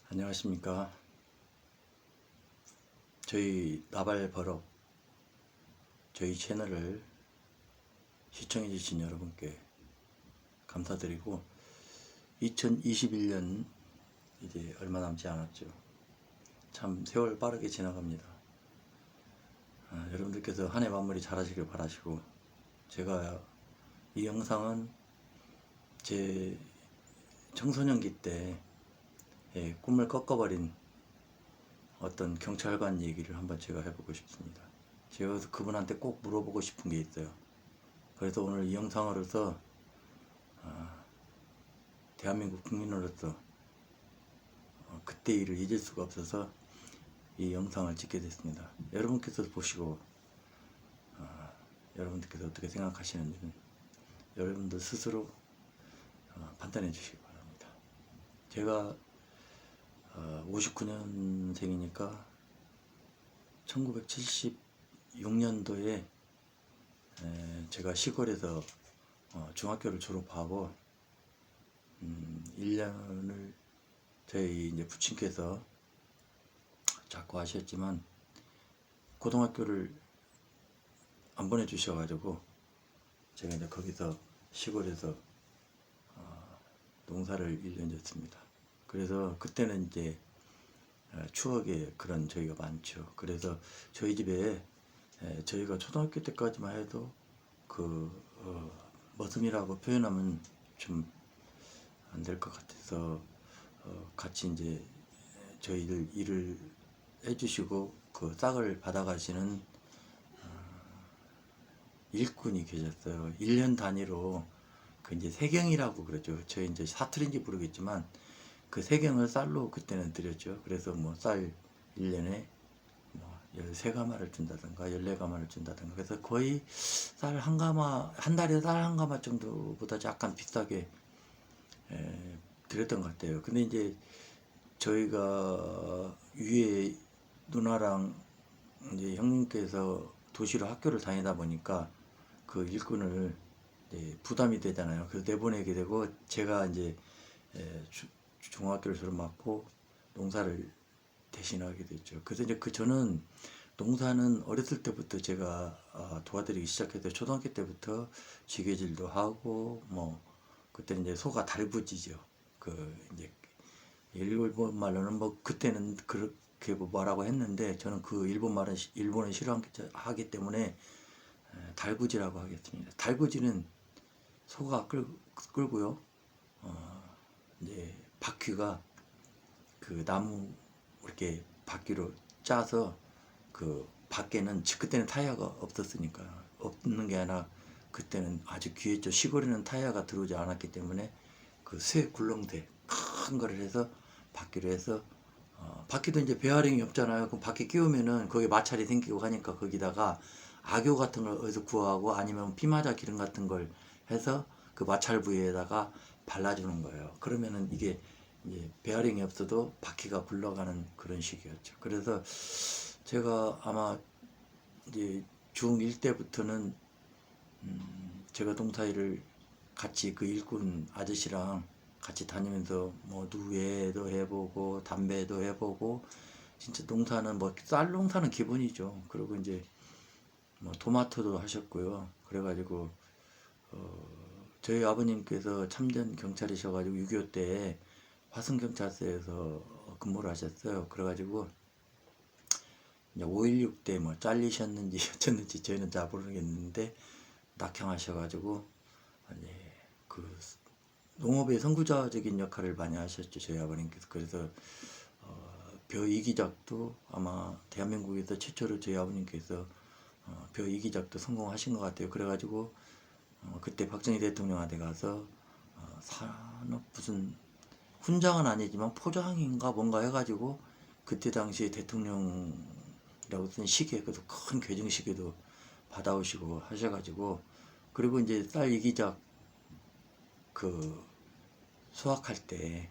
안녕하십니까. 저희 나발버럭 저희 채널을 시청해 주신 여러분께 감사드리고, 2021년 이제 얼마 남지 않았죠. 참 세월 빠르게 지나갑니다. 여러분들께서 한 해 마무리 잘 하시길 바라시고, 제가 이 영상은 제 청소년기 때 꿈을 꺾어버린 어떤 경찰관 얘기를 한번 제가 해보고 싶습니다. 제가 그분한테 꼭 물어보고 싶은 게 있어요. 그래서 오늘 이 영상으로서 대한민국 국민으로서 그때 일을 잊을 수가 없어서 이 영상을 찍게 됐습니다. 여러분께서 보시고 여러분들께서 어떻게 생각하시는지는 여러분들 스스로 판단해 주시기 바랍니다. 제가 59년생이니까 1976년도에 제가 시골에서 중학교를 졸업하고 1년을 저희 이제 부친께서 자꾸 하셨지만 고등학교를 안 보내주셔가지고 제가 이제 거기서 시골에서 농사를 1년 졌습니다. 그래서 그때는 이제 추억의 그런 저희가 많죠. 그래서 저희 집에 저희가 초등학교 때까지만 해도 그 머슴이라고 표현하면 좀 안 될 것 같아서 같이 이제 저희들 일을 해주시고 그 싹을 받아가시는 일꾼이 계셨어요. 1년 단위로 그 이제 세경이라고 그러죠. 저희 이제 사투리인지 모르겠지만 그 세경을 쌀로 그때는 드렸죠. 그래서 뭐 쌀 1년에 뭐 13가마를 준다든가 14가마를 준다든가, 그래서 거의 쌀 한 가마, 한 달에 쌀 한 가마 정도보다 약간 비싸게 드렸던 것 같아요. 근데 이제 저희가 위에 누나랑 이제 형님께서 도시로 학교를 다니다 보니까 그 일꾼을 부담이 되잖아요. 그래서 내보내게 되고, 제가 이제 중학교를 졸업 맞고 농사를 대신하게 됐죠. 그래서 이제 저는 농사는 어렸을 때부터 제가 도와드리기 시작해서 초등학교 때부터 지게질도 하고, 뭐 그때는 이제 소가 달구지죠. 그 이제 일본 말로는 뭐 그때는 그렇게 뭐라고 했는데, 저는 그 일본 말은 일본을 싫어하기 때문에 달구지라고 하겠습니다. 달구지는 소가 끌고요. 이제 바퀴가 그 나무 이렇게 바퀴로 짜서, 그 밖에는 그때는 타이어가 없었으니까, 없는 게 아니라 그때는 아주 귀했죠. 시골에는 타이어가 들어오지 않았기 때문에 그 쇠 굴렁쇠 큰 거를 해서 바퀴로 해서 바퀴도 이제 베어링이 없잖아요. 그럼 바퀴 끼우면은 거기 마찰이 생기고 하니까 거기다가 악교 같은 걸 어디서 구하고 아니면 피마자 기름 같은 걸 해서 그 마찰 부위에다가 발라주는 거예요. 그러면은 이게 이제 베어링이 없어도 바퀴가 굴러가는 그런 식이었죠. 그래서 제가 아마 이제 중1 때부터는 제가 동사일을 같이 그 일꾼 아저씨랑 같이 다니면서 뭐 누에도 해보고 담배도 해보고, 진짜 농사는 뭐 쌀 농사는 기본이죠. 그리고 이제 뭐 토마토도 하셨고요. 그래가지고 저희 아버님께서 참전 경찰이셔가지고 6.25 때 화성경찰서에서 근무를 하셨어요. 그래가지고 이제 5.16 때 뭐 잘리셨는지 어쩌는지 저희는 잘 모르겠는데 낙향하셔가지고 이제 그 농업의 선구자적인 역할을 많이 하셨죠, 저희 아버님께서. 그래서 벼 이기작도 아마 대한민국에서 최초로 저희 아버님께서 벼 이기작도 성공하신 것 같아요. 그래가지고 그때 박정희 대통령한테 가서 산업 무슨 훈장은 아니지만 포장인가 뭔가 해가지고 그때 당시에 대통령이라고 쓴 시계, 그래서 큰 괴증 시계도 받아오시고 하셔가지고, 그리고 이제 쌀 이기작 그 수확할 때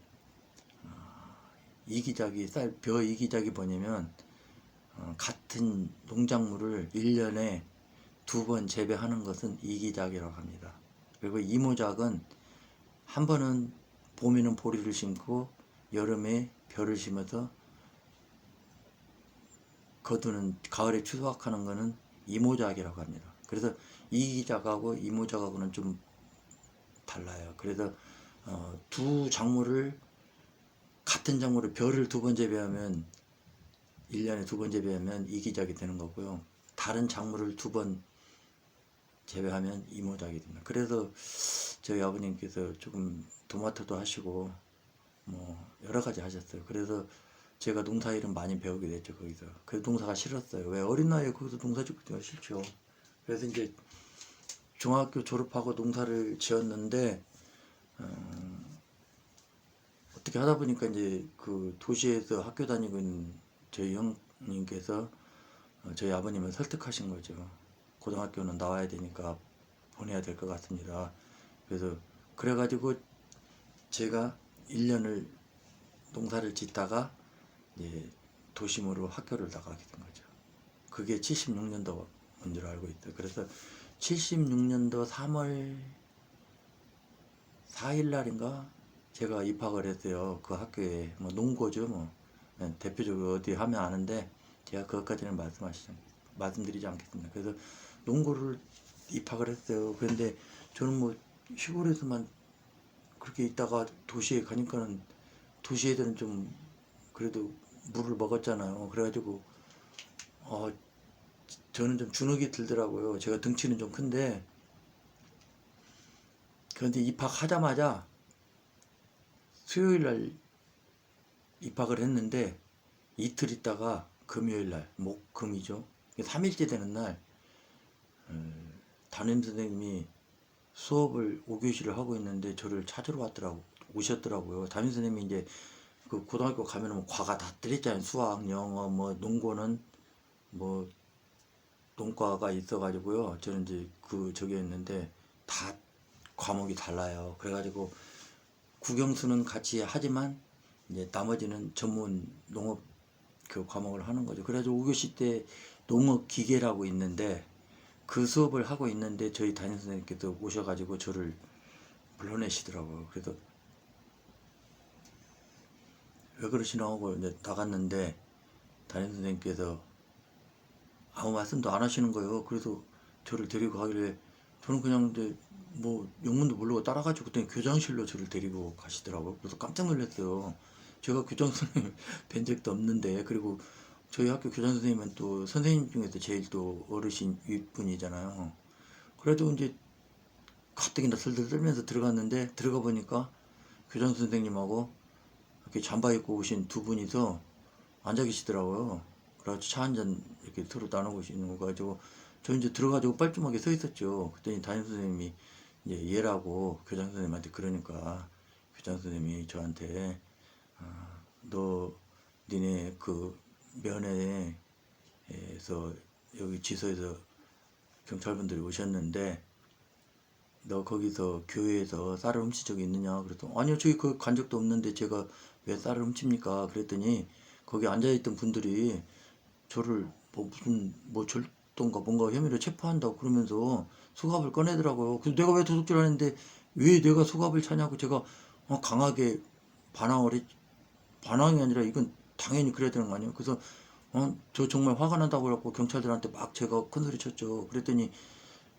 이기작이 벼 이기작이 뭐냐면 같은 농작물을 1년에 2번 재배하는 것은 이기작이라고 합니다. 그리고 이모작은 한 번은 봄에는 보리를 심고 여름에 벼를 심어서 거두는, 가을에 추수확하는 거는 이모작이라고 합니다. 그래서 이기작하고 이모작하고는 좀 달라요. 그래서 두 작물을, 같은 작물을 벼를 두 번 재배하면, 1년에 두 번 재배하면 이기작이 되는 거고요. 다른 작물을 두 번 재배하면 이모작이 됩니다. 그래서 저희 아버님께서 조금 토마토도 하시고 뭐 여러 가지 하셨어요. 그래서 제가 농사일은 많이 배우게 됐죠, 거기서. 그래서 농사가 싫었어요. 왜? 어린 나이에 거기서 농사 짓기가 싫죠. 그래서 이제 중학교 졸업하고 농사를 지었는데, 어떻게 하다 보니까 이제 그 도시에서 학교 다니고 있는 저희 형님께서 저희 아버님을 설득하신 거죠. 고등학교는 나와야 되니까 보내야 될 것 같습니다. 그래서 그래가지고 제가 1년을 농사를 짓다가 이제 도심으로 학교를 나가게 된 거죠. 그게 76년도인 줄 알고 있어요. 그래서 76년도 3월 4일 날인가 제가 입학을 했어요. 그 학교에. 뭐 농고죠, 뭐. 대표적으로 어디 하면 아는데 제가 그것까지는 말씀드리지 않겠습니다. 그래서 농고를 입학을 했어요. 그런데 저는 뭐 시골에서만 그렇게 있다가 도시에 가니까는, 도시 애들은 좀 그래도 물을 먹었잖아요. 그래가지고 저는 좀 주눅이 들더라고요. 제가 덩치는 좀 큰데. 그런데 입학하자마자 수요일 날 입학을 했는데, 이틀 있다가 금요일 날, 금이죠. 3일째 되는 날 담임 선생님이 수업을 5교시를 하고 있는데 저를 찾으러 오셨더라고요. 담임 선생님이 이제 그 고등학교 가면은 뭐 과가 다 들었잖아요. 수학, 영어, 뭐 농고는 뭐 농과가 있어가지고요. 저는 이제 저기 했는데 다 과목이 달라요. 그래가지고 국영수는 같이 하지만 이제 나머지는 전문 농업 그 과목을 하는 거죠. 그래가지고 5교시 때 농업 기계라고 있는데 그 수업을 하고 있는데 저희 담임 선생님께서 오셔가지고 저를 불러내시더라고요. 그래서 왜 그러시나 하고 이제 나갔는데 담임 선생님께서 아무 말씀도 안 하시는 거예요. 그래서 저를 데리고 가길래 저는 그냥 이제 뭐 영문도 모르고 따라가지고 그때 교장실로 저를 데리고 가시더라고요. 그래서 깜짝 놀랐어요. 제가 교장 선생님 뵌 적도 없는데. 그리고 저희 학교 교장 선생님은 또 선생님 중에서 제일 또 어르신 윗분이잖아요. 그래도 이제 가뜩이나 슬슬 떨면서 들어갔는데, 들어가 보니까 교장 선생님하고 이렇게 잠바 입고 오신 두 분이서 앉아 계시더라고요. 그래가지고 차 한 잔 이렇게 서로 나누고 있는 거 가지고 저 이제 들어가지고 뻘쭘하게 서 있었죠. 그랬더니 담임 선생님이 이제 얘라고 교장 선생님한테 그러니까 교장 선생님이 저한테 너 니네 그 면회에서 여기 지서에서 경찰분들이 오셨는데 너 거기서 교회에서 쌀을 훔친 적이 있느냐? 그랬더니 아니요, 저희 그 간 적도 없는데 제가 왜 쌀을 훔칩니까? 그랬더니 거기 앉아있던 분들이 저를 뭐 무슨 뭐 절도인가 뭔가 혐의로 체포한다고 그러면서 수갑을 꺼내더라고요. 그래서 내가 왜 도둑질 하는데 왜 내가 수갑을 차냐고 제가 강하게 반항이 아니라 이건 당연히 그래야 되는 거 아니에요? 그래서 저 정말 화가 난다고 그래갖고 경찰들한테 막 제가 큰소리 쳤죠. 그랬더니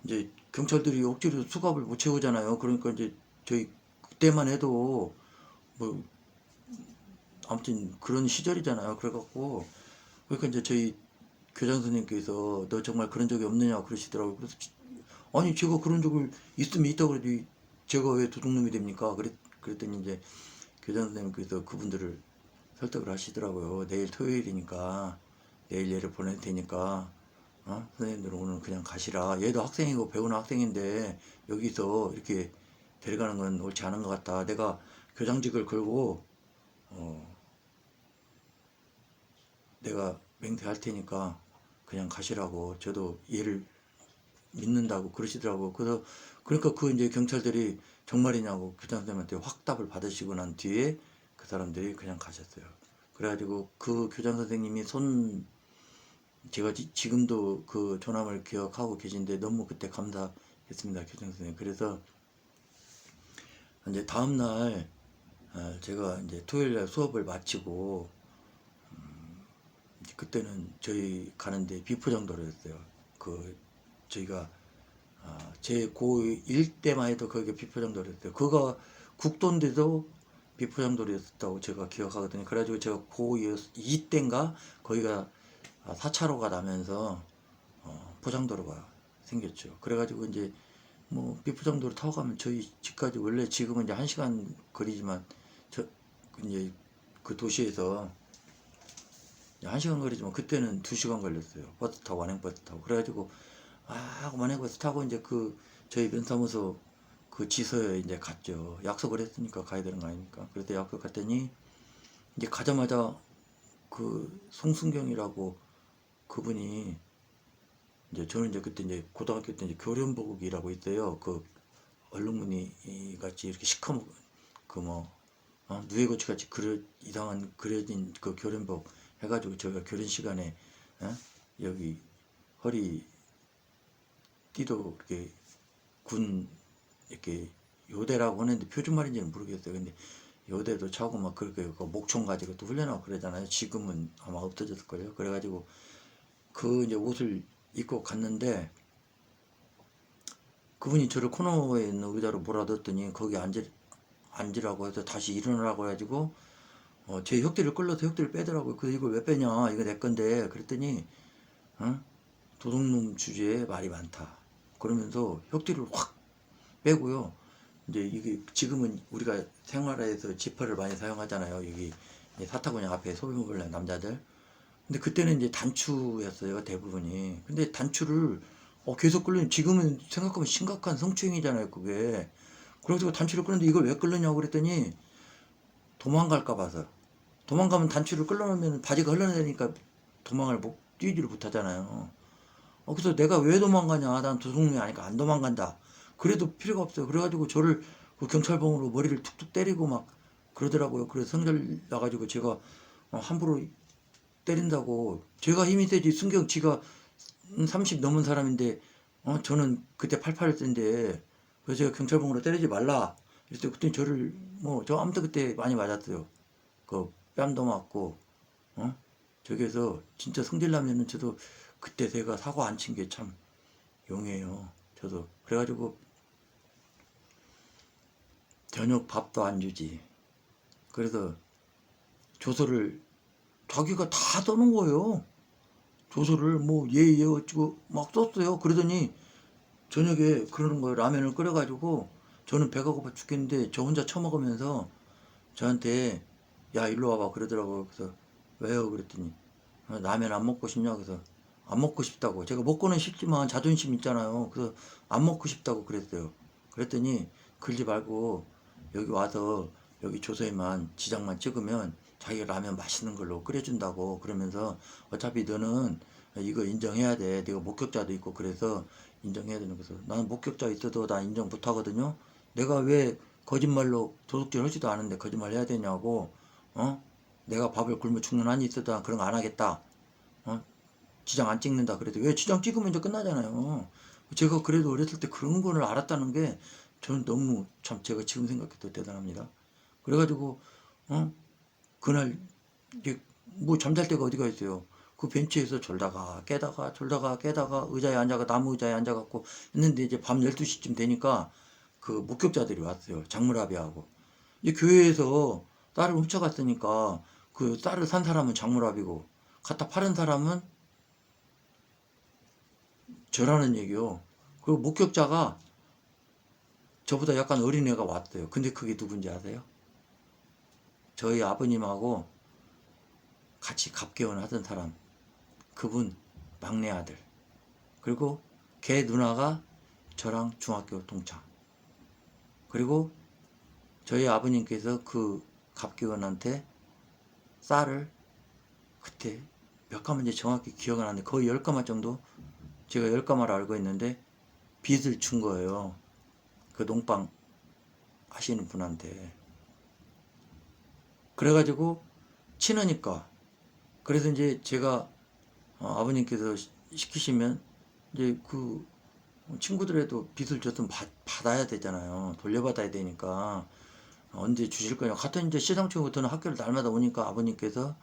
이제 경찰들이 억지로 수갑을 못 채우잖아요. 그러니까 이제 저희 그때만 해도 뭐 아무튼 그런 시절이잖아요. 그래갖고 그러니까 이제 저희 교장 선생님께서 너 정말 그런 적이 없느냐 그러시더라고요. 그래서 아니 제가 그런 적을 있으면 있다고 그래도 제가 왜 도둑놈이 됩니까? 그랬더니 이제 교장 선생님께서 그분들을 설득을 하시더라고요. 내일 토요일이니까 내일 얘를 보낼 테니까 선생님들 오늘 그냥 가시라. 얘도 학생이고 배우는 학생인데 여기서 이렇게 데려가는 건 옳지 않은 것 같다. 내가 교장직을 걸고 내가 맹세할 테니까 그냥 가시라고. 저도 얘를 믿는다고 그러시더라고. 그래서 그러니까 그 이제 경찰들이 정말이냐고 교장 선생님한테 확답을 받으시고 난 뒤에 그 사람들이 그냥 가셨어요. 그래가지고 그 교장 선생님이 제가 지금도 그 조남을 기억하고 계신데 너무 그때 감사했습니다, 교장 선생님. 그래서 이제 다음날 제가 이제 토요일 날 수업을 마치고 이제 그때는 저희 가는데 비포장도로 했어요. 그 저희가 제 고1 때만 해도 거기가 비포장도로 했어요. 그거 국도인데도 비포장도로였다고 제가 기억하거든요. 그래가지고 제가 고2 때인가 거기가 4차로가 나면서 포장도로가 생겼죠. 그래가지고 이제 뭐 비포장도로 타고 가면 저희 집까지, 원래 지금은 이제 1시간 거리지만 저 이제 그 도시에서 1시간 거리지만 그때는 2시간 걸렸어요. 버스 타고, 완행버스 타고. 그래가지고 완행버스 타고 이제 그 저희 면사무소 그 지서에 이제 갔죠. 약속을 했으니까 가야 되는 거 아닙니까? 그래서 약속 갔더니 이제 가자마자 그 송순경이라고 그분이, 이제 저는 이제 그때 이제 고등학교 때 이제 교련복이라고 있어요. 그 얼룩무늬 같이 이렇게 시커먼 그뭐 누에고치 같이 이상한 그려진 그 교련복 해가지고 저희가 교련 시간에 여기 허리 띠도 이렇게 군 이렇게 요대라고 하는데 표준 말인지는 모르겠어요. 근데 요대도 차고 막 그렇게 그 목총 가지고 또 훈련하고 그러잖아요. 지금은 아마 없어졌을걸요. 그래가지고 그 이제 옷을 입고 갔는데 그분이 저를 코너에 있는 의자로 몰아넣었더니 거기 앉으라고 해서 다시 일어나라고 해가지고 제 혁대를 끌러서 혁대를 빼더라고요. 그래서 이걸 왜 빼냐, 이거 내 건데. 그랬더니 도둑놈 주제에 말이 많다 그러면서 혁대를 확 빼고요. 이제 이게 지금은 우리가 생활에서 지퍼를 많이 사용하잖아요. 여기 사타구니 앞에 소변 먹으려는 남자들. 근데 그때는 이제 단추였어요, 대부분이. 근데 단추를 계속 끌려면, 지금은 생각하면 심각한 성추행이잖아요, 그게. 그래가지고 단추를 끌는데 이걸 왜 끌느냐고 그랬더니 도망갈까 봐서. 도망가면 단추를 끌어놓으면 바지가 흘러내니까 도망을 뛰지를 못하잖아요. 그래서 내가 왜 도망가냐, 난 도둑놈이 아니까 안 도망간다. 그래도 필요가 없어요. 그래가지고 저를 그 경찰봉으로 머리를 툭툭 때리고 막 그러더라고요. 그래서 성질 나가지고 제가 함부로 때린다고. 제가 힘이 세지, 순경 지가 30 넘은 사람인데 저는 그때 88세인데 그래서 제가 경찰봉으로 때리지 말라. 그래서 그때 저를 저 아무튼 그때 많이 맞았어요. 그 뺨도 맞고 저기에서 진짜 성질나면은 저도 그때 제가 사고 안 친 게 참 용해요. 저도 그래가지고 저녁 밥도 안 주지. 그래서 조서를 자기가 다 써놓은 거예요. 조서를 예 어쩌고 막 썼어요. 그러더니 저녁에 그러는 거예요. 라면을 끓여가지고 저는 배가 고파 죽겠는데 저 혼자 처먹으면서 저한테 야 일로 와봐 그러더라고요. 그래서 왜요? 그랬더니 라면 안 먹고 싶냐? 그래서 안 먹고 싶다고. 제가 먹고는 싶지만 자존심 있잖아요. 그래서 안 먹고 싶다고 그랬어요. 그랬더니 그러지 말고 여기 와서 여기 조서에만 지장만 찍으면 자기가 라면 맛있는 걸로 끓여준다고. 그러면서 어차피 너는 이거 인정해야 돼. 네가 목격자도 있고 그래서 인정해야 되는 거서. 나는 목격자 있어도 나 인정 못 하거든요. 내가 왜 거짓말로 도둑질 하지도 않은데 거짓말 해야 되냐고. 내가 밥을 굶어 죽는 한이 있어도 그런 거 안 하겠다. 지장 안 찍는다. 그래도 왜 지장 찍으면 이제 끝나잖아요. 제가 그래도 어렸을 때 그런 거를 알았다는 게 저는 너무 참 제가 지금 생각해도 대단합니다. 그래가지고 그날 이제 잠잘 데가 어디가 있어요. 그 벤치에서 졸다가 깨다가 졸다가 깨다가 의자에 앉아가 나무 의자에 앉아갖고 했는데 이제 밤 12시쯤 되니까 그 목격자들이 왔어요. 장물아비하고. 이 교회에서 쌀을 훔쳐갔으니까 그 쌀을 산 사람은 장물아비고 갖다 파는 사람은 저라는 얘기요. 그리고 목격자가 저보다 약간 어린 애가 왔어요. 근데 그게 누군지 아세요? 저희 아버님하고 같이 갑개원 하던 사람. 그분 막내 아들. 그리고 걔 누나가 저랑 중학교 동창. 그리고 저희 아버님께서 그 갑개원한테 쌀을 그때 몇 가마인지 정확히 기억은 안 나는데 거의 10가마 정도, 제가 10가마를 알고 있는데 빚을 준 거예요. 그 농방 하시는 분한테. 그래가지고 치느니까. 그래서 이제 제가 아버님께서 시키시면 이제 그 친구들에도 빚을 줬으면 받아야 되잖아요. 돌려받아야 되니까 언제 주실 거냐. 같은 이제 시상식부터는 학교를 날마다 오니까 아버님께서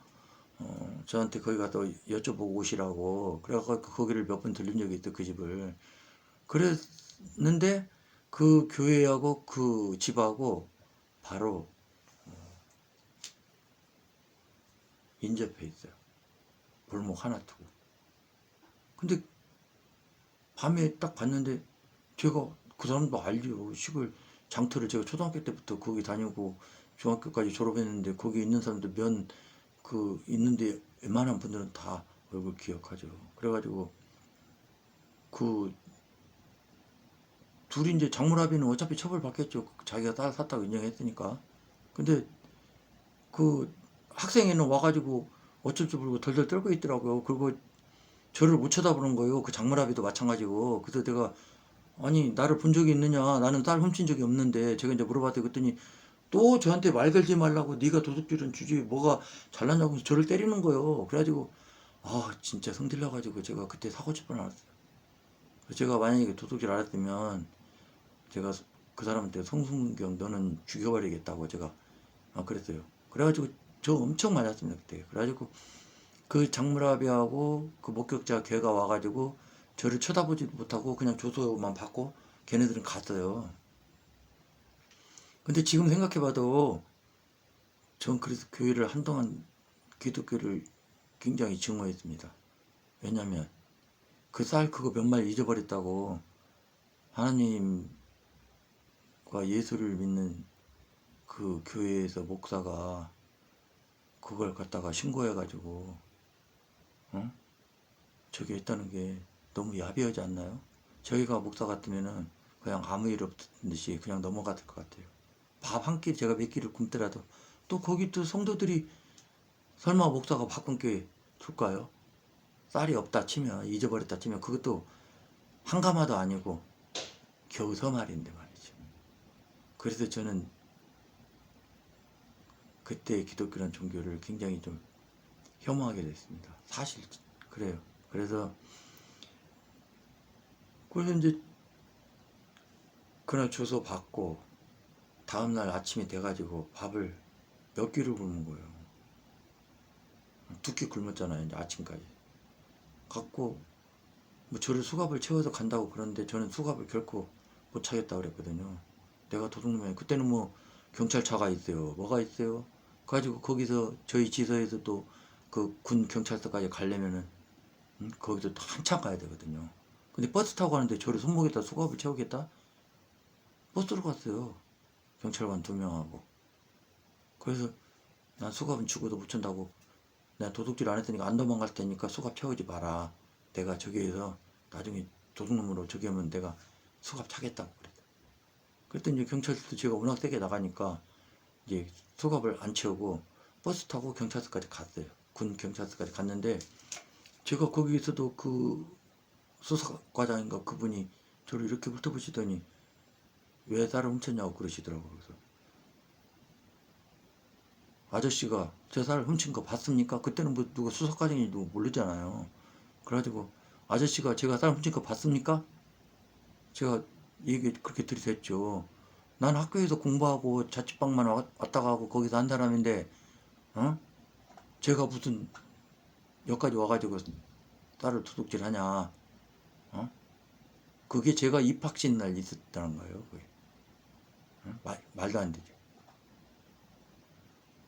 저한테 거기 가서 여쭤보고 오시라고 그래갖고 거기를 몇 번 들린 적이 있어 그 집을. 그랬는데 그 교회하고 그 집하고 바로 인접해 있어요. 골목 하나 두고. 근데 밤에 딱 봤는데 제가 그 사람도 알죠. 시골 장터를 제가 초등학교 때부터 거기 다니고 중학교까지 졸업했는데 거기 있는 사람들 면 그 있는데 웬만한 분들은 다 얼굴 기억하죠. 그래가지고 그 둘이 이제 장물합의는 어차피 처벌받겠죠. 자기가 딸 샀다고 인정했으니까. 근데 그 학생회는 와가지고 어쩔 줄 모르고 덜덜 떨고 있더라고요. 그리고 저를 못 쳐다보는 거예요. 그 장물합의도 마찬가지고. 그래서 내가 아니 나를 본 적이 있느냐, 나는 딸 훔친 적이 없는데 제가 이제 물어봤더니 그랬더니 또 저한테 말 걸지 말라고, 네가 도둑질은 주지 뭐가 잘났냐고 저를 때리는 거예요. 그래가지고 진짜 성질 나가지고 제가 그때 사고 칠 뻔했어요. 제가 만약에 도둑질 안 했으면 제가 그 사람한테 성순경 너는 죽여버리겠다고 제가 그랬어요. 그래가지고 저 엄청 맞았습니다 그때. 그래가지고 그 장물아비하고 그 목격자 걔가 와가지고 저를 쳐다보지도 못하고 그냥 조소만 받고 걔네들은 갔어요. 근데 지금 생각해봐도 전 그래서 교회를 한동안 기독교를 굉장히 증오했습니다. 왜냐면 그 쌀 그거 몇 마리 잊어버렸다고 하나님과 예수를 믿는 그 교회에서 목사가 그걸 갖다가 신고해가지고 저기 했다는 게 너무 야비하지 않나요? 저희가 목사 같으면은 그냥 아무 일 없던 듯이 그냥 넘어갔을 것 같아요. 밥 한 끼 제가 몇 끼를 굶더라도 또 거기 또 성도들이 설마 목사가 밥 한 끼 줄까요? 쌀이 없다 치면, 잊어버렸다 치면 그것도 한 가마도 아니고 겨우 서 말인데 말이죠. 그래서 저는 그때 기독교란 종교를 굉장히 좀 혐오하게 됐습니다. 사실 그래요. 그래서 이제 그날 주소 받고 다음날 아침이 돼가지고 밥을 몇 끼를 굶은 거예요. 두 끼 굶었잖아요. 이제 아침까지. 갖고 뭐 저를 수갑을 채워서 간다고 그러는데 저는 수갑을 결코 못 차겠다 그랬거든요. 내가 도둑놈이 그때는 뭐 경찰차가 있어요. 뭐가 있어요? 가지고 거기서 저희 지서에서 또 그 군 경찰서까지 가려면은 거기서 또 한참 가야 되거든요. 근데 버스 타고 가는데 저를 손목에다 수갑을 채우겠다? 버스로 갔어요. 경찰관 2명하고. 그래서 난 수갑은 죽어도 못 찬다고, 내가 도둑질 안 했으니까 안 도망갈 테니까 수갑 채우지 마라. 내가 저기에서 나중에 도둑놈으로 저기 하면 내가 수갑 차겠다고 그랬어. 그랬더니 이제 경찰서도 제가 워낙 세게 나가니까 이제 수갑을 안 채우고 버스 타고 경찰서까지 갔어요. 군 경찰서까지 갔는데 제가 거기에서도 그 수사과장인가 그분이 저를 이렇게 훑어보시더니 왜 쌀을 훔쳤냐고 그러시더라고요. 그래서 아저씨가 제 쌀 훔친 거 봤습니까? 그때는 뭐 누가 수사과장인지도 모르잖아요. 그래가지고 아저씨가 제가 쌀 훔친 거 봤습니까? 제가 얘기 그렇게 들이댔죠. 난 학교에서 공부하고 자취방만 왔다 가고 거기서 한 사람인데 제가 무슨 여기까지 와가지고 쌀을 도둑질 하냐. 그게 제가 입학식 날 있었다는 거예요. 그게. 말도 안 되죠.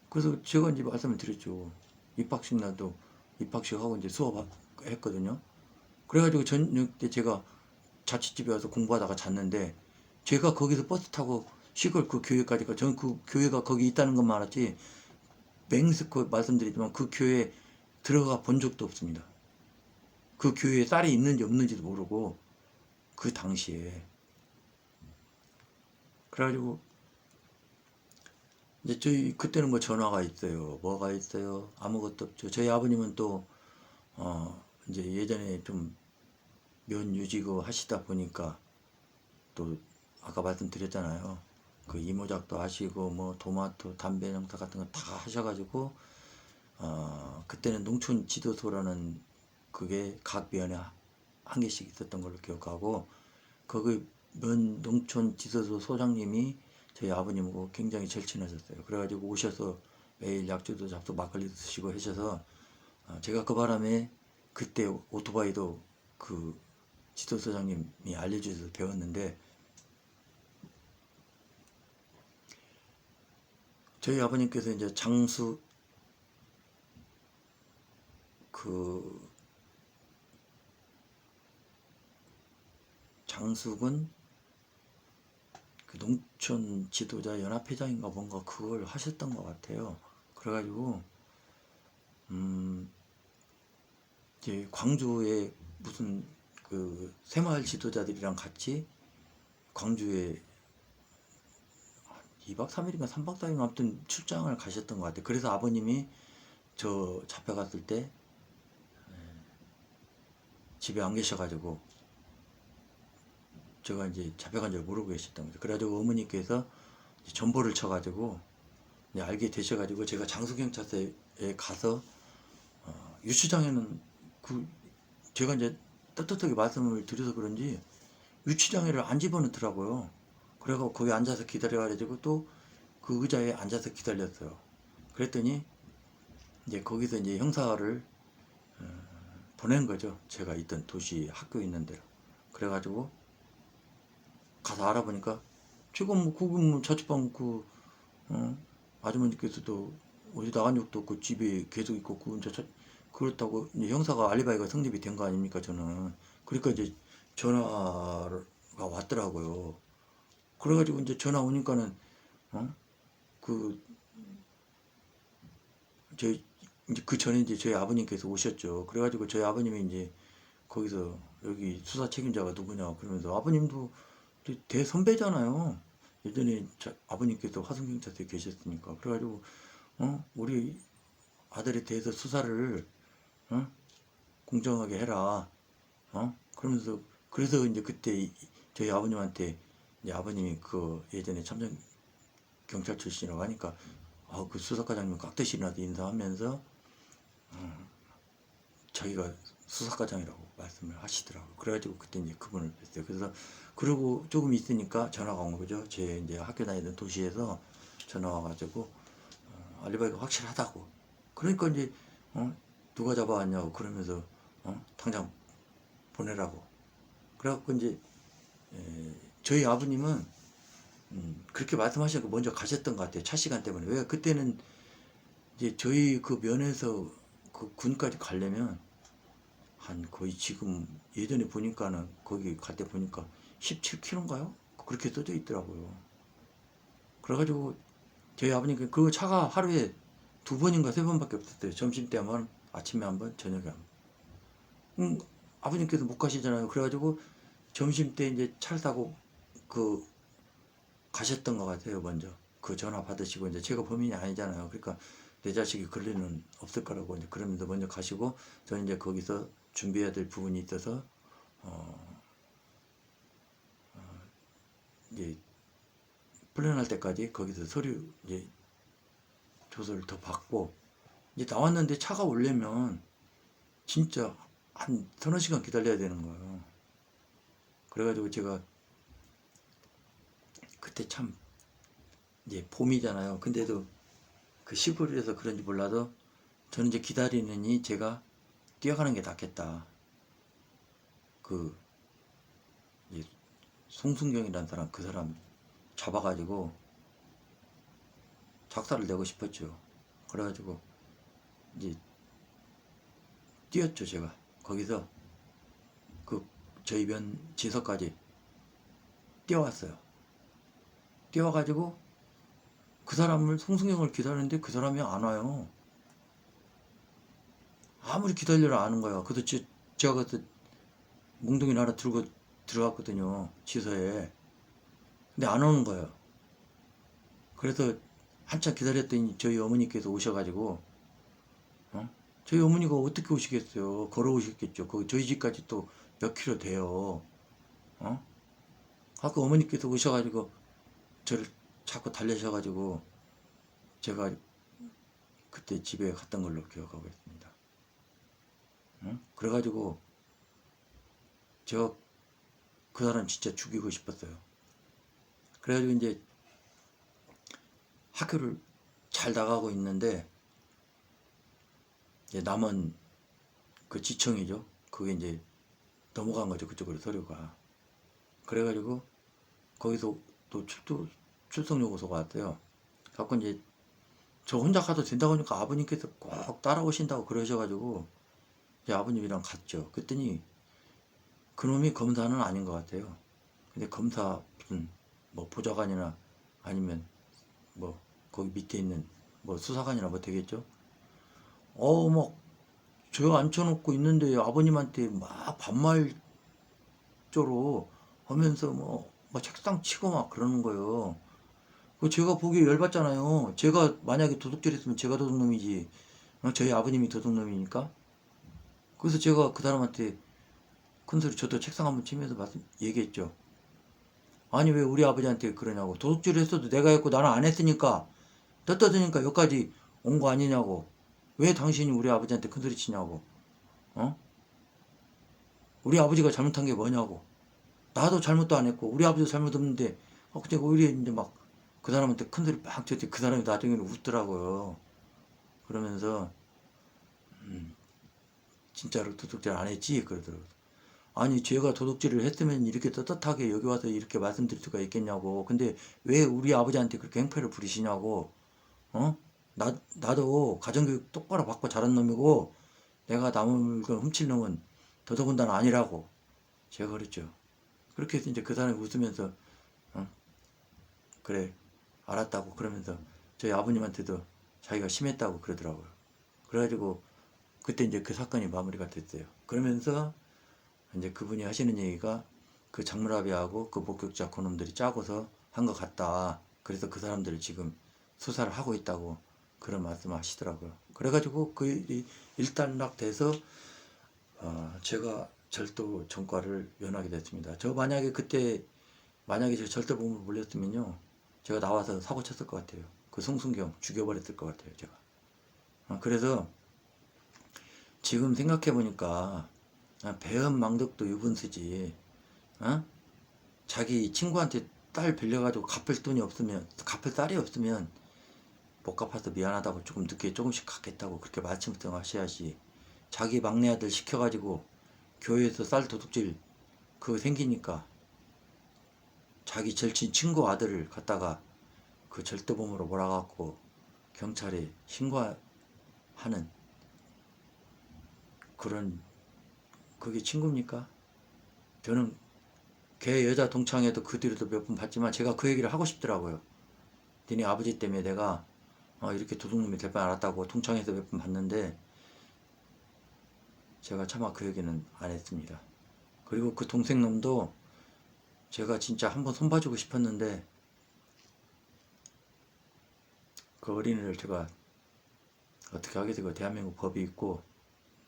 그래서 제가 이제 말씀을 드렸죠. 입학식 날도 입학식하고 이제 수업 했거든요. 그래가지고 저녁 때 제가 자취집에 와서 공부하다가 잤는데 제가 거기서 버스 타고 시골 그 교회까지 가. 저는 그 교회가 거기 있다는 것만 알았지 맹스코 말씀드리지만 그 교회에 들어가 본 적도 없습니다. 그 교회에 쌀이 있는지 없는지도 모르고 그 당시에. 그래가지고 이제 저희 그때는 뭐 전화가 있어요. 뭐가 있어요? 아무것도 없죠. 저희 아버님은 또 이제 예전에 좀 면 유지고 하시다 보니까 또 아까 말씀드렸잖아요. 그 이모작도 하시고 뭐 토마토, 담배 농사 같은 거 다 하셔가지고 그때는 농촌 지도소라는 그게 각 면에 한 개씩 있었던 걸로 기억하고 거기 면 농촌 지도소 소장님이 저희 아버님하고 굉장히 절친하셨어요. 그래가지고 오셔서 매일 약주도 잡수 막걸리도 드시고 하셔서 제가 그 바람에 그때 오토바이도 그 지도사장님이 알려주셔서 배웠는데, 저희 아버님께서 이제 그 장숙은 그 농촌 지도자 연합회장인가 뭔가 그걸 하셨던 것 같아요. 그래가지고 이제 광주에 무슨 그 새마을 지도자들이랑 같이 광주에 2박 3일인가 3박 4일인가 아무튼 출장을 가셨던 것 같아요. 그래서 아버님이 저 잡혀갔을 때 집에 안 계셔가지고 제가 이제 잡혀간 줄 모르고 계셨던 거죠. 그래가지고 어머니께서 전보를 쳐가지고 알게 되셔가지고 제가 장수경찰서에 가서 유치장에는 그 제가 이제 떳떳하게 말씀을 드려서 그런지 유치장에를 안 집어넣더라고요. 그래서 거기 앉아서 기다려가지고 또 그 의자에 앉아서 기다렸어요. 그랬더니 이제 거기서 이제 형사를 보낸 거죠. 제가 있던 도시 학교 있는 데로. 그래가지고 가서 알아보니까 지금 뭐 거기 뭐 자취방 아주머니께서도 어디 나간 적도 없고 집에 계속 있고 그렇다고 이제 형사가 알리바이가 성립이 된 거 아닙니까 저는. 그러니까 이제 전화가 왔더라고요. 그래가지고 이제 전화 오니까는 그 저희 이제 그 전에 이제 저희 아버님께서 오셨죠. 그래가지고 저희 아버님이 이제 거기서 여기 수사 책임자가 누구냐 그러면서, 아버님도 대선배잖아요. 예전에 아버님께서 화성경찰서에 계셨으니까. 그래가지고 우리 아들에 대해서 수사를 공정하게 해라. 그러면서 그래서 이제 그때 저희 아버님한테 이제 아버님이 그 예전에 참전 경찰 출신이라고 하니까 그 수사과장님 깍듯이라도 인사하면서 자기가 수사과장이라고 말씀을 하시더라고요. 그래가지고 그때 이제 그분을 뵀어요. 그래서 그러고 조금 있으니까 전화가 온 거죠. 제 이제 학교 다니던 도시에서 전화 와가지고 알리바이가 확실하다고. 그러니까 이제 누가 잡아왔냐고 그러면서 당장 보내라고. 그래갖고 이제 저희 아버님은 그렇게 말씀하시고 먼저 가셨던 것 같아요. 차 시간 때문에. 왜 그때는 이제 저희 그 면에서 그 군까지 가려면 한 거의 지금 예전에 보니까는 거기 갈 때 보니까 17km인가요? 그렇게 써져 있더라고요. 그래가지고 저희 아버님 그 차가 하루에 2번인가 3번밖에 없었어요. 점심 때 한 번, 아침에 한 번, 저녁에 한 번. 아버님께서 못 가시잖아요. 그래가지고 점심 때 이제 차를 타고 그 가셨던 것 같아요. 먼저 그 전화 받으시고, 이제 제가 범인이 아니잖아요. 그러니까 내 자식이 그럴 리는 없을 거라고 이제 그러면서 먼저 가시고, 저는 이제 거기서 준비해야 될 부분이 있어서 이제 풀려날 때까지 거기서 서류 이제 조서를 더 받고 이제 나왔는데, 차가 오려면 진짜 한 서너 시간 기다려야 되는 거예요. 그래가지고 제가 그때 참 이제 봄이잖아요. 근데도 그 시골이라서 그런지 몰라도 저는 이제 기다리느니 제가 뛰어가는 게 낫겠다. 그 이제 송순경이라는 사람, 그 사람 잡아가지고 작사를 내고 싶었죠. 그래가지고 이제 뛰었죠. 제가 거기서 그 저희 면 지서까지 뛰어왔어요. 뛰어와가지고 그 사람을, 송승경을 기다리는데 그 사람이 안 와요. 아무리 기다려라 아는 거야. 그래서 제가 그때 몽둥이 하나 들고 들어갔거든요. 지서에. 근데 안 오는 거예요. 그래서 한참 기다렸더니 저희 어머니께서 오셔가지고 저희 어머니가 어떻게 오시겠어요. 걸어오셨겠죠. 거기 저희 집까지 또 몇 킬로 돼요. 아까 어머니께서 오셔가지고 저를 자꾸 달래셔가지고 제가 그때 집에 갔던 걸로 기억하고 있습니다. 그래가지고 제가 그 사람 진짜 죽이고 싶었어요. 그래가지고 이제 학교를 잘 나가고 있는데 이제 남은 그 지청이죠. 그게 이제 넘어간 거죠. 그쪽으로 서류가. 그래가지고 거기서 또 출석 요구서가 왔대요. 갖고 이제 저 혼자 가도 된다고 하니까 아버님께서 꼭 따라오신다고 그러셔가지고 이제 아버님이랑 갔죠. 그랬더니 그놈이 검사는 아닌 것 같아요. 근데 검사 무슨 뭐 보좌관이나 아니면 뭐 거기 밑에 있는 뭐 수사관이나 뭐 되겠죠. 막 저 앉혀놓고 있는데 아버님한테 막 반말조로 하면서 막 책상 치고 막 그러는 거예요. 그 제가 보기에 열받잖아요. 제가 만약에 도둑질했으면 제가 도둑놈이지. 저희 아버님이 도둑놈이니까. 그래서 제가 그 사람한테 큰소리 저도 책상 한번 치면서 얘기했죠. 아니 왜 우리 아버지한테 그러냐고. 도둑질을 했어도 내가 했고 나는 안 했으니까 떳떳하니까 여기까지 온 거 아니냐고. 왜 당신이 우리 아버지한테 큰소리 치냐고. 어? 우리 아버지가 잘못한 게 뭐냐고. 나도 잘못도 안 했고 우리 아버지도 잘못 없는데 그때 오히려 이제 막 그 사람한테 큰소리 막 쳤더니 그 사람이 나중에는 웃더라고요. 그러면서 진짜로 도둑질 안 했지 그러더라고요. 아니 제가 도둑질을 했으면 이렇게 떳떳하게 여기 와서 이렇게 말씀드릴 수가 있겠냐고. 근데 왜 우리 아버지한테 그렇게 행패를 부리시냐고. 어? 나도 가정교육 똑바로 받고 자란 놈이고 내가 남의 물건 훔칠 놈은 더더군다나 아니라고 제가 그랬죠. 그렇게 해서 이제 그 사람이 웃으면서 그래 알았다고 그러면서 저희 아버님한테도 자기가 심했다고 그러더라고요. 그래가지고 그때 이제 그 사건이 마무리가 됐어요. 그러면서 이제 그분이 하시는 얘기가 그 장물아비하고 그 목격자 그놈들이 짜고서 한 것 같다. 그래서 그 사람들을 지금 수사를 하고 있다고 그런 말씀을 하시더라고요. 그래가지고 그 일단락 돼서 제가 절도 전과를 면하게 됐습니다. 저 만약에 그때 만약에 제가 절도범으로 몰렸으면요 제가 나와서 사고 쳤을 것 같아요. 그 송순경 죽여버렸을 것 같아요 제가. 그래서 지금 생각해 보니까 배은망덕도 유분수지. 자기 친구한테 딸 빌려가지고 갚을 돈이 없으면 갚을 딸이 없으면 못 갚아서 미안하다고 조금 늦게 조금씩 갚겠다고 그렇게 말씀부터 하셔야지. 자기 막내 아들 시켜가지고 교회에서 쌀 도둑질 그거 생기니까 자기 절친 친구 아들을 갖다가 그 절도범으로 몰아갖고 경찰에 신고하는 그런 그게 친구입니까? 저는 걔 여자 동창회도 그 뒤로도 몇 번 봤지만 제가 그 얘기를 하고 싶더라고요. 니네 아버지 때문에 내가 이렇게 도둑놈이 될 줄 알았다고 동창회에서 몇 번 봤는데 제가 차마 그 얘기는 안 했습니다. 그리고 그 동생놈도 제가 진짜 한번 손봐주고 싶었는데 그 어린이를 제가 어떻게 하게 되고 대한민국 법이 있고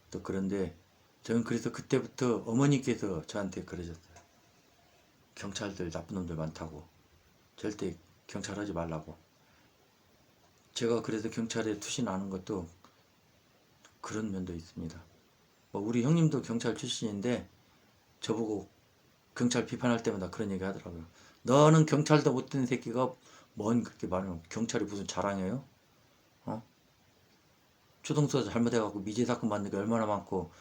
또 그런데 저는 그래서 그때부터 어머니께서 저한테 그러셨어요. 경찰들 나쁜 놈들 많다고 절대 경찰 하지 말라고. 제가 그래서 경찰에 투신하는 것도 그런 면도 있습니다. 우리 형님도 경찰 출신인데 저보고 경찰 비판할 때마다 그런 얘기 하더라고요. 너는 경찰도 못된 새끼가 뭔 그렇게 말하면 경찰이 무슨 자랑이에요? 초등수사 잘못해갖고 미제 사건 받는 게 얼마나 많고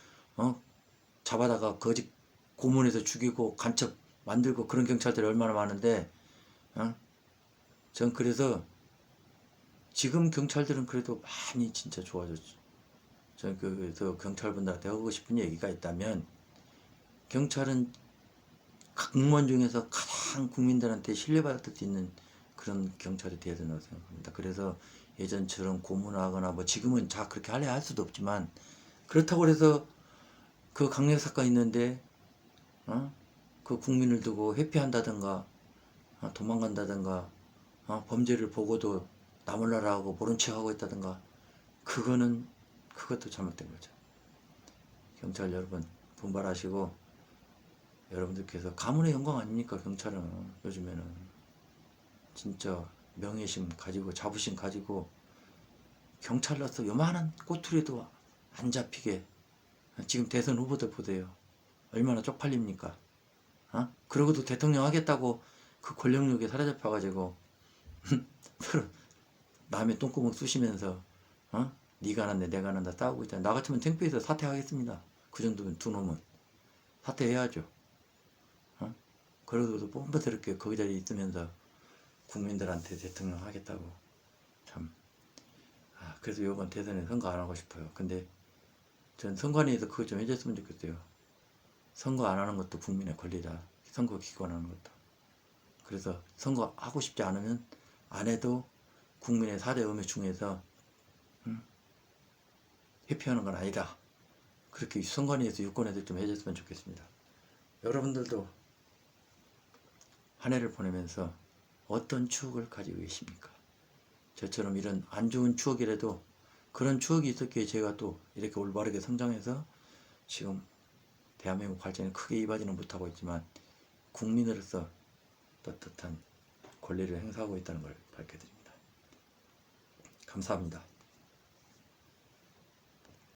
잡아다가 거짓 고문해서 죽이고 간첩 만들고 그런 경찰들이 얼마나 많은데 전 그래서 지금 경찰들은 그래도 많이 진짜 좋아졌죠. 저는 그래서 경찰분들한테 하고 싶은 얘기가 있다면 경찰은 공무원 중에서 가장 국민들한테 신뢰받을 수 있는 그런 경찰이 돼야 된다고 생각합니다. 그래서 예전처럼 고문하거나 뭐 지금은 다 그렇게 하려 할 수도 없지만 그렇다고 해서 그 강력 사건 있는데 그 국민을 두고 회피한다든가 도망간다든가 범죄를 보고도 나몰라라 하고 모른 척하고 있다든가 그것도 잘못된 거죠. 경찰 여러분 분발하시고 여러분들께서 가문의 영광 아닙니까? 경찰은 요즘에는 진짜 명예심 가지고 자부심 가지고 경찰로서 요만한 꼬투리도 안 잡히게 지금 대선 후보들 보세요. 얼마나 쪽팔립니까? 그러고도 대통령 하겠다고 그 권력욕에 사로잡혀가지고 서로 남의 똥구멍 쑤시면서 네가 난데 내가 난다 싸우고 있잖아. 나 같으면 창피해서 사퇴하겠습니다. 그 정도면 두 놈은 사퇴해야죠. 그래도 뻔뻔스럽게 거기 자리에 있으면서 국민들한테 대통령 하겠다고 참. 그래서 이번 대선에 선거 안 하고 싶어요. 근데 전 선관위에서 그거 좀 해줬으면 좋겠어요. 선거 안 하는 것도 국민의 권리다. 선거 기권하는 것도. 그래서 선거 하고 싶지 않으면 안 해도 국민의 4대 의무 중에서 회피하는 건 아니다. 그렇게 선관위에서 유권해서 좀 해줬으면 좋겠습니다. 여러분들도 한 해를 보내면서 어떤 추억을 가지고 계십니까? 저처럼 이런 안 좋은 추억이라도 그런 추억이 있었기에 제가 또 이렇게 올바르게 성장해서 지금 대한민국 발전에 크게 이바지는 못하고 있지만 국민으로서 떳떳한 권리를 행사하고 있다는 걸 밝혀드립니다. 감사합니다.